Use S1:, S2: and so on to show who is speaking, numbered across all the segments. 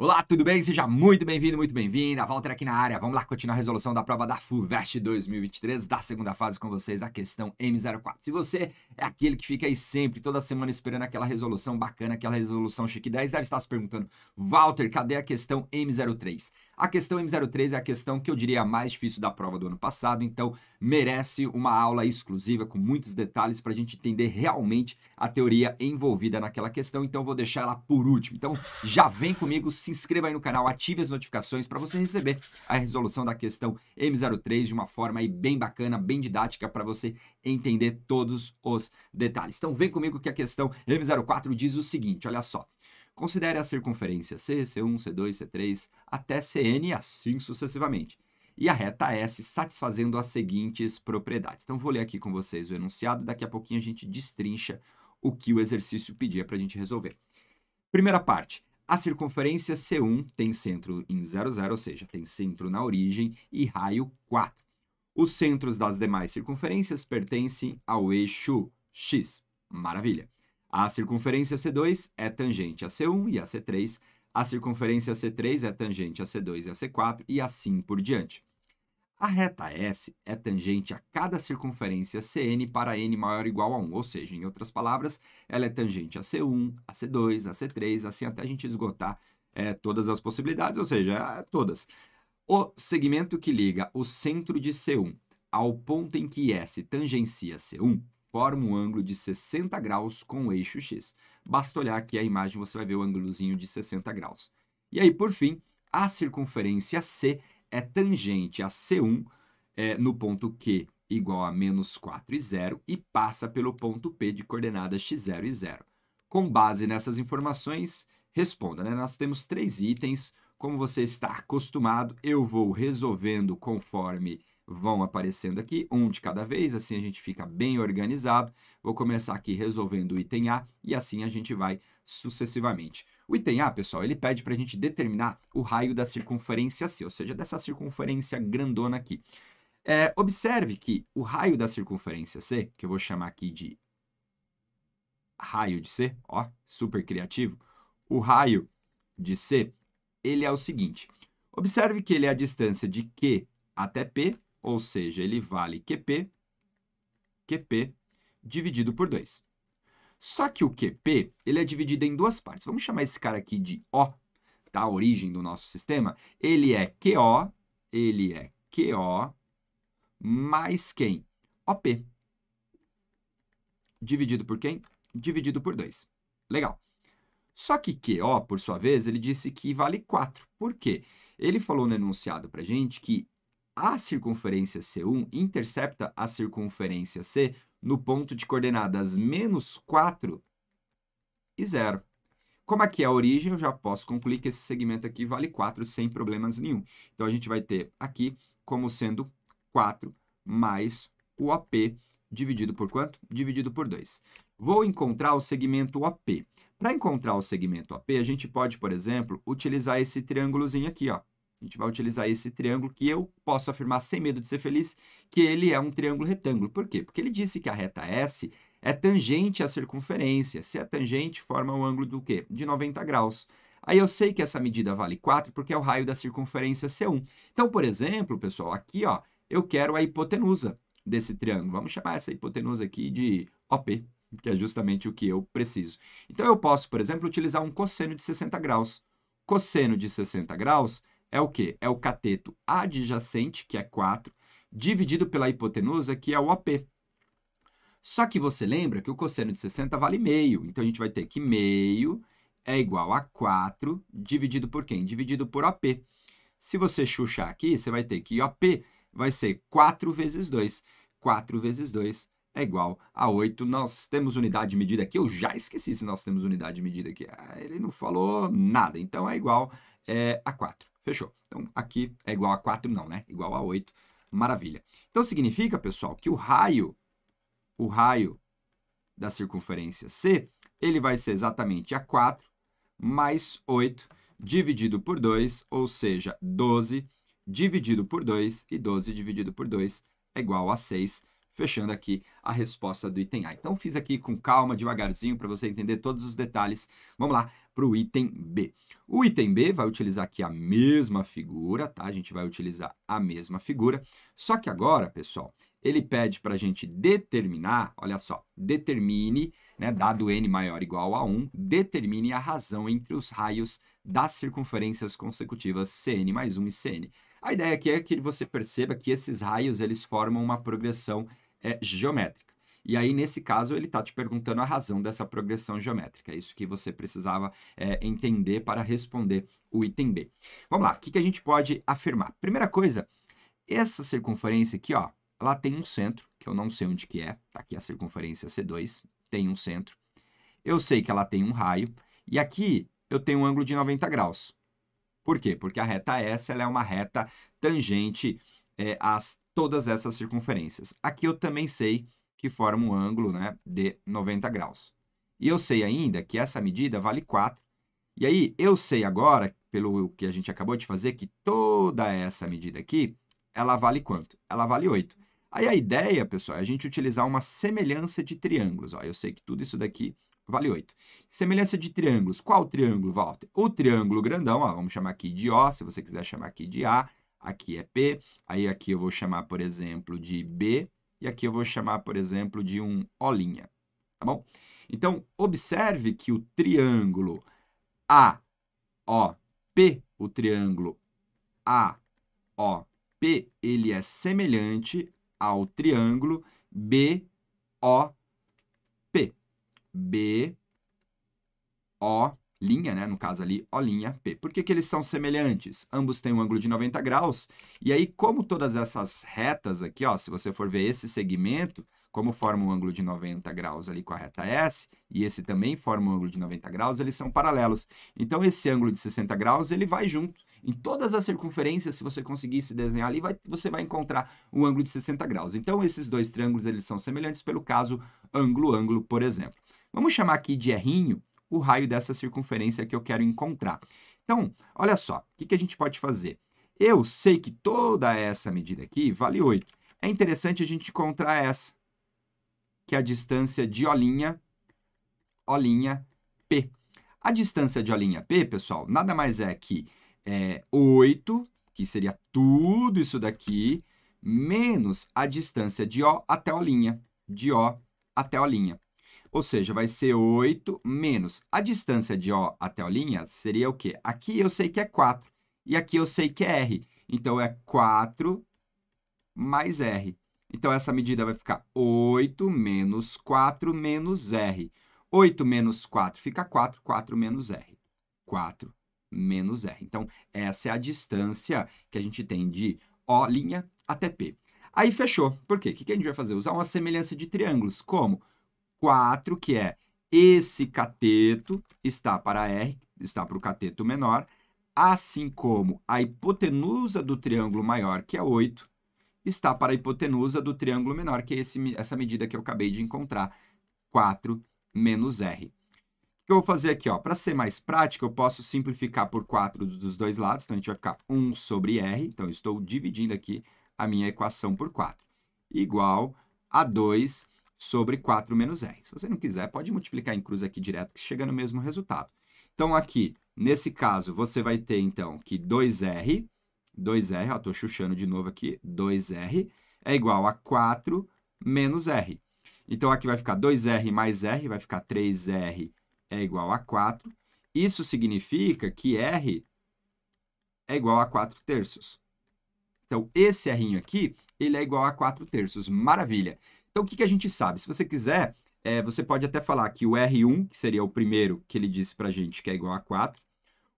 S1: Olá, tudo bem? Seja muito bem-vindo, muito bem-vinda. Walter aqui na área. Vamos lá continuar a resolução da prova da FUVEST 2023, da segunda fase com vocês, a questão M04. Se você é aquele que fica aí sempre, toda semana esperando aquela resolução bacana, aquela resolução chique 10, deve estar se perguntando, Walter, cadê a questão M03? A questão M03 é a questão que eu diria a mais difícil da prova do ano passado, então merece uma aula exclusiva com muitos detalhes para a gente entender realmente a teoria envolvida naquela questão, então vou deixar ela por último. Então já vem comigo, se inscreva aí no canal, ative as notificações para você receber a resolução da questão M03 de uma forma aí bem bacana, bem didática para você entender todos os detalhes. Então vem comigo que a questão M04 diz o seguinte, olha só. Considere a circunferência C, C1, C2, C3 até Cn e assim sucessivamente. E a reta S satisfazendo as seguintes propriedades. Então vou ler aqui com vocês o enunciado, daqui a pouquinho a gente destrincha o que o exercício pedia para a gente resolver. Primeira parte. A circunferência C1 tem centro em 0, 0, ou seja, tem centro na origem e raio 4. Os centros das demais circunferências pertencem ao eixo X. Maravilha. A circunferência C2 é tangente a C1 e a C3. A circunferência C3 é tangente a C2 e a C4 e assim por diante. A reta S é tangente a cada circunferência Cn para n maior ou igual a 1, ou seja, em outras palavras, ela é tangente a C1, a C2, a C3, assim até a gente esgotar todas as possibilidades, ou seja, todas. O segmento que liga o centro de C1 ao ponto em que S tangencia C1 forma um ângulo de 60 graus com o eixo X. Basta olhar aqui a imagem, você vai ver o ângulozinho de 60 graus. E aí, por fim, a circunferência C é tangente a C1 no ponto Q igual a menos 4 e 0 e passa pelo ponto P de coordenadas x0 e 0. Com base nessas informações, responda, né? Nós temos 3 itens, como você está acostumado, eu vou resolvendo conforme vão aparecendo aqui, um de cada vez, assim a gente fica bem organizado. Vou começar aqui resolvendo o item A e assim a gente vai sucessivamente. O item A, pessoal, ele pede para a gente determinar o raio da circunferência C, ou seja, dessa circunferência grandona aqui. Observe que o raio da circunferência C, que eu vou chamar aqui de raio de C, ó, super criativo, o raio de C, ele é o seguinte, observe que ele é a distância de Q até P, ou seja, ele vale QP dividido por 2. Só que o QP, ele é dividido em duas partes. Vamos chamar esse cara aqui de O, tá? A origem do nosso sistema. Ele é QO mais quem? OP. Dividido por quem? Dividido por 2. Legal. Só que QO, por sua vez, ele disse que vale 4. Por quê? Ele falou no enunciado pra gente que a circunferência C1 intercepta a circunferência C no ponto de coordenadas menos 4 e 0. Como aqui é a origem, eu já posso concluir que esse segmento aqui vale 4 sem problemas nenhum. Então, a gente vai ter aqui como sendo 4 mais o OP dividido por quanto? Dividido por 2. Vou encontrar o segmento OP. Para encontrar o segmento OP, a gente pode, por exemplo, utilizar esse triângulozinho aqui, ó. A gente vai utilizar esse triângulo que eu posso afirmar sem medo de ser feliz que ele é um triângulo retângulo. Por quê? Porque ele disse que a reta S é tangente à circunferência. Se é tangente, forma um ângulo do quê? De 90 graus. Aí eu sei que essa medida vale 4 porque é o raio da circunferência C1. Então, por exemplo, pessoal, aqui ó, eu quero a hipotenusa desse triângulo. Vamos chamar essa hipotenusa aqui de OP, que é justamente o que eu preciso. Então, eu posso, por exemplo, utilizar um cosseno de 60 graus. Cosseno de 60 graus é o quê? É o cateto adjacente, que é 4, dividido pela hipotenusa, que é o OP. Só que você lembra que o cosseno de 60 vale meio. Então, a gente vai ter que meio é igual a 4 dividido por quem? Dividido por OP. Se você chuchar aqui, você vai ter que OP vai ser 4 vezes 2. 4 vezes 2 é igual a 8. Nós temos unidade de medida aqui. Eu já esqueci se nós temos unidade de medida aqui. Ele não falou nada. Então, é igual a 4. Fechou. Então, aqui é igual a 4, não, né? Igual a 8. Maravilha. Então, significa, pessoal, que o raio da circunferência C, ele vai ser exatamente a 4 mais 8 dividido por 2, ou seja, 12 dividido por 2, e 12 dividido por 2 é igual a 6. fechando aqui a resposta do item A. Então, fiz aqui com calma, devagarzinho, para você entender todos os detalhes. Vamos lá para o item B. O item B vai utilizar aqui a mesma figura, tá? A gente vai utilizar a mesma figura, só que agora, pessoal, ele pede para a gente determinar, olha só, determine, né, dado n maior ou igual a 1, determine a razão entre os raios das circunferências consecutivas Cn mais 1 e Cn. A ideia aqui é que você perceba que esses raios eles formam uma progressão geométrica. E aí, nesse caso, ele está te perguntando a razão dessa progressão geométrica. É isso que você precisava entender para responder o item B. Vamos lá, o que a gente pode afirmar? Primeira coisa, essa circunferência aqui, ó, ela tem um centro, que eu não sei onde que é. Tá aqui a circunferência C2, tem um centro. Eu sei que ela tem um raio. E aqui eu tenho um ângulo de 90 graus. Por quê? Porque a reta S ela é uma reta tangente a todas essas circunferências. Aqui eu também sei que forma um ângulo, né, de 90 graus. E eu sei ainda que essa medida vale 4. E aí eu sei agora, pelo que a gente acabou de fazer, que toda essa medida aqui, ela vale quanto? Ela vale 8. Aí a ideia, pessoal, é a gente utilizar uma semelhança de triângulos. Ó, eu sei que tudo isso daqui vale 8. Semelhança de triângulos. Qual triângulo, Walter? O triângulo grandão, ó, vamos chamar aqui de O, se você quiser chamar aqui de A. Aqui é P. Aí aqui eu vou chamar, por exemplo, de B. E aqui eu vou chamar, por exemplo, de um O'. Tá bom? Então, observe que o triângulo AOP, o triângulo AOP, ele é semelhante ao triângulo BOP. BO', né? No caso ali, O'P. Por que eles são semelhantes? Ambos têm um ângulo de 90 graus. E aí, como todas essas retas aqui, ó, se você for ver esse segmento, como forma um ângulo de 90 graus ali com a reta S, e esse também forma um ângulo de 90 graus, eles são paralelos. Então, esse ângulo de 60 graus, ele vai junto. Em todas as circunferências, se você conseguir se desenhar ali, você vai encontrar um ângulo de 60 graus. Então, esses dois triângulos, eles são semelhantes pelo caso ângulo-ângulo, por exemplo. Vamos chamar aqui de R' o raio dessa circunferência que eu quero encontrar. Então, olha só, o que a gente pode fazer? Eu sei que toda essa medida aqui vale 8. É interessante a gente encontrar essa, que é a distância de O'P. A distância de O'P, pessoal, nada mais é que 8, que seria tudo isso daqui, menos a distância de O até O'. De O até O'. Ou seja, vai ser 8 menos a distância de O até O' seria o quê? Aqui eu sei que é 4 e aqui eu sei que é R. Então, é 4 mais R. Então, essa medida vai ficar 8 menos 4 menos R. 8 menos 4 fica 4, 4 menos R. 4 menos R. Então, essa é a distância que a gente tem de O' até P. Aí, fechou. Por quê? O que a gente vai fazer? Usar uma semelhança de triângulos. Como? 4, que é esse cateto, está para R, está para o cateto menor, assim como a hipotenusa do triângulo maior, que é 8, está para a hipotenusa do triângulo menor, que é essa medida que eu acabei de encontrar, 4 menos R. O que eu vou fazer aqui? Para ser mais prático, eu posso simplificar por 4 dos dois lados, então a gente vai ficar 1 sobre R, então eu estou dividindo aqui a minha equação por 4, igual a 2 sobre 4 menos R. Se você não quiser, pode multiplicar em cruz aqui direto, que chega no mesmo resultado. Então, aqui, nesse caso, você vai ter, então, que 2R, estou chuchando de novo aqui, 2R é igual a 4 menos R. Então, aqui vai ficar 2R mais R, vai ficar 3R é igual a 4. Isso significa que R é igual a 4 terços. Então, esse R aqui, ele é igual a 4 terços. Maravilha! Então, o que a gente sabe? Se você quiser, você pode até falar que o R1, que seria o primeiro que ele disse para a gente, que é igual a 4.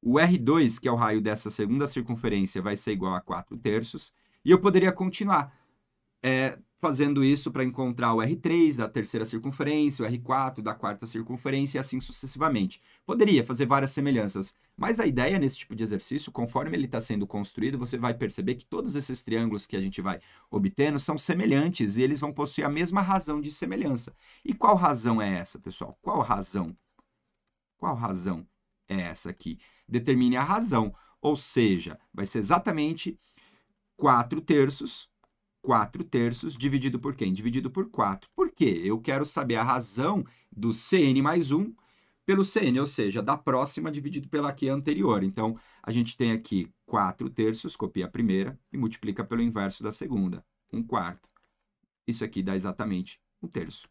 S1: O R2, que é o raio dessa segunda circunferência, vai ser igual a 4 terços. E eu poderia continuar fazendo isso para encontrar o R3 da terceira circunferência, o R4 da quarta circunferência e assim sucessivamente. Poderia fazer várias semelhanças, mas a ideia nesse tipo de exercício, conforme ele está sendo construído, você vai perceber que todos esses triângulos que a gente vai obtendo são semelhantes e eles vão possuir a mesma razão de semelhança. E qual razão é essa, pessoal? Qual razão? Qual razão é essa aqui? Determine a razão, ou seja, vai ser exatamente 4 terços 4 terços dividido por quem? Dividido por 4. Por quê? Eu quero saber a razão do Cn mais 1 pelo Cn, ou seja, da próxima dividido pela aqui anterior. Então, a gente tem aqui 4 terços, copia a primeira e multiplica pelo inverso da segunda, 1/4. Isso aqui dá exatamente 1/3.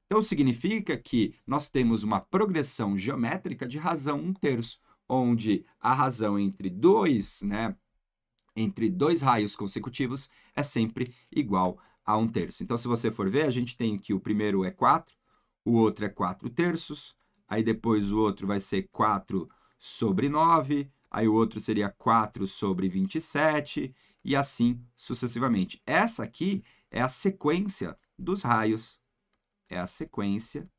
S1: Então, significa que nós temos uma progressão geométrica de razão 1/3, onde a razão entre dois raios consecutivos é sempre igual a 1/3. Então, se você for ver, a gente tem que o primeiro é 4, o outro é 4 terços, aí depois o outro vai ser 4 sobre 9, aí o outro seria 4 sobre 27, e assim sucessivamente. Essa aqui é a sequência dos raios. É a sequência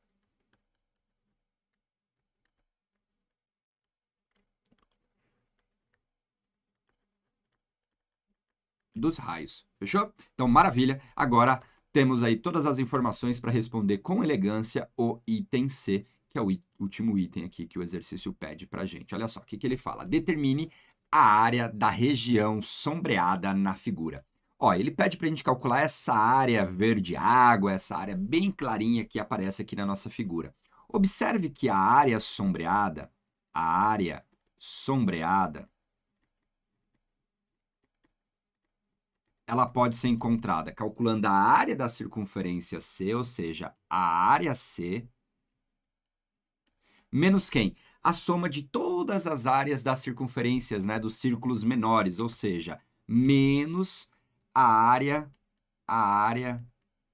S1: dos raios. Fechou? Então, maravilha. Agora temos aí todas as informações para responder com elegância o item C, que é o último item aqui que o exercício pede para a gente. Olha só, o que ele fala? Determine a área da região sombreada na figura. Ó, ele pede para a gente calcular essa área verde água, essa área bem clarinha que aparece aqui na nossa figura. Observe que a área sombreada, ela pode ser encontrada calculando a área da circunferência C, ou seja, a área C, menos quem? A soma de todas as áreas das circunferências, né, dos círculos menores, ou seja, menos a área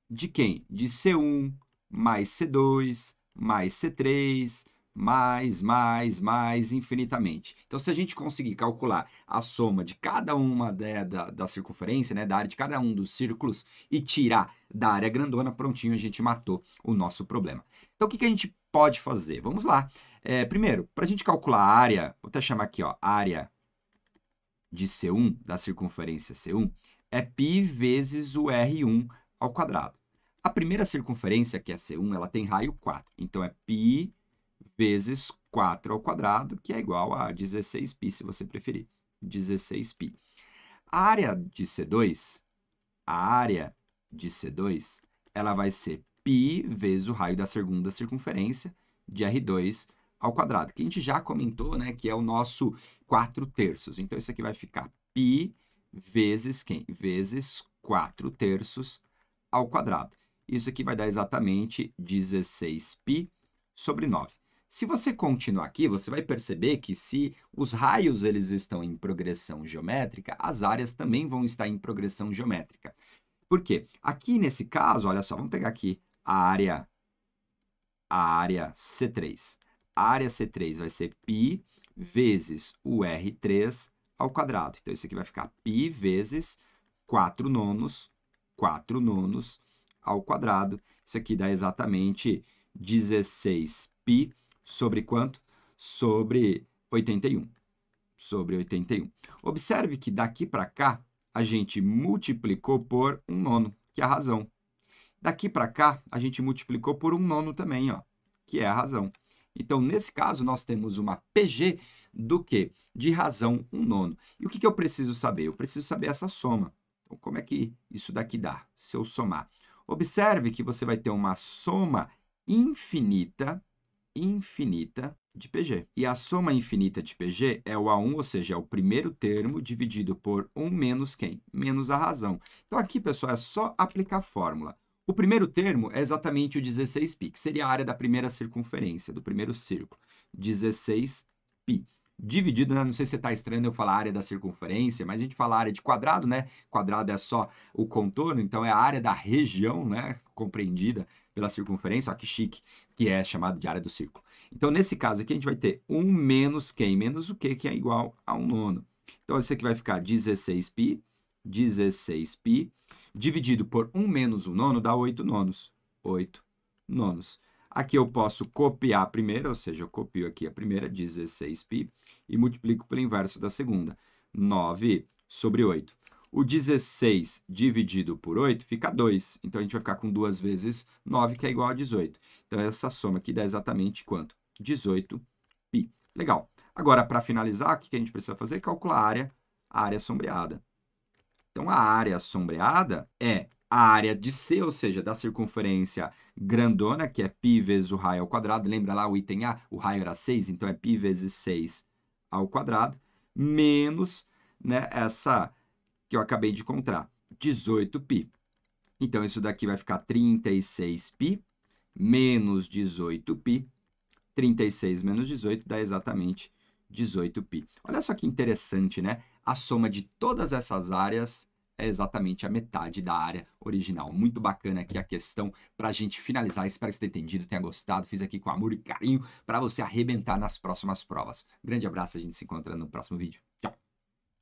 S1: de quem? De C1 mais C2 mais C3 mais infinitamente. Então, se a gente conseguir calcular a soma de cada uma da circunferência, né, da área de cada um dos círculos e tirar da área grandona, prontinho, a gente matou o nosso problema. Então, o que a gente pode fazer? Vamos lá. Primeiro, para a gente calcular a área, vou até chamar aqui, ó, área de C1, da circunferência C1, é π vezes o R1 ao quadrado. A primeira circunferência, que é C1, ela tem raio 4. Então, é π vezes 4 ao quadrado, que é igual a 16π, se você preferir. 16π. A área de C2, ela vai ser π vezes o raio da segunda circunferência de R2 ao quadrado, que a gente já comentou, né, que é o nosso 4 terços. Então, isso aqui vai ficar π vezes quem? Vezes 4 terços ao quadrado. Isso aqui vai dar exatamente 16π sobre 9. Se você continuar aqui, você vai perceber que se os raios eles estão em progressão geométrica, as áreas também vão estar em progressão geométrica. Por quê? Aqui nesse caso, olha só, vamos pegar aqui a área C3. A área C3 vai ser π vezes o R3 ao quadrado. Então, isso aqui vai ficar π vezes 4 nonos ao quadrado. Isso aqui dá exatamente 16π sobre quanto? Sobre 81. Sobre 81. Observe que daqui para cá, a gente multiplicou por 1 nono, que é a razão. Daqui para cá, a gente multiplicou por 1 nono também, ó, que é a razão. Então, nesse caso, nós temos uma PG do quê? De razão 1 nono. E o que eu preciso saber? Eu preciso saber essa soma. Então, como é que isso daqui dá, se eu somar? Observe que você vai ter uma soma infinita de PG. E a soma infinita de PG é o A1, ou seja, é o primeiro termo dividido por 1 menos quem? Menos a razão. Então, aqui, pessoal, é só aplicar a fórmula. O primeiro termo é exatamente o 16π, que seria a área da primeira circunferência, do primeiro círculo. 16π. Dividido, né? Não sei se você está estranhando eu falar área da circunferência, mas a gente fala área de quadrado, né? Quadrado é só o contorno, então é a área da região, né? Compreendida pela circunferência, ó, que chique, que é chamado de área do círculo. Então, nesse caso aqui, a gente vai ter 1 menos quem? Menos o quê? Que é igual a 1 nono. Então, isso aqui vai ficar 16π, dividido por 1 menos 1 nono, dá 8 nonos. 8 nonos. Aqui eu posso copiar a primeira, ou seja, eu copio aqui a primeira, 16π, e multiplico pelo inverso da segunda, 9 sobre 8. O 16 dividido por 8 fica 2, então a gente vai ficar com 2 vezes 9, que é igual a 18. Então, essa soma aqui dá exatamente quanto? 18π. Legal. Agora, para finalizar, o que a gente precisa fazer? Calcular a área sombreada. Então, a área sombreada é a área de C, ou seja, da circunferência grandona, que é π vezes o raio ao quadrado. Lembra lá o item A? O raio era 6, então é π vezes 6 ao quadrado, menos, né, essa que eu acabei de encontrar, 18π. Então, isso daqui vai ficar 36π menos 18π. 36 menos 18 dá exatamente 18π. Olha só que interessante, né? A soma de todas essas áreas é exatamente a metade da área original. Muito bacana aqui a questão para a gente finalizar. Espero que você tenha entendido, tenha gostado. Fiz aqui com amor e carinho para você arrebentar nas próximas provas. Grande abraço, a gente se encontra no próximo vídeo. Tchau!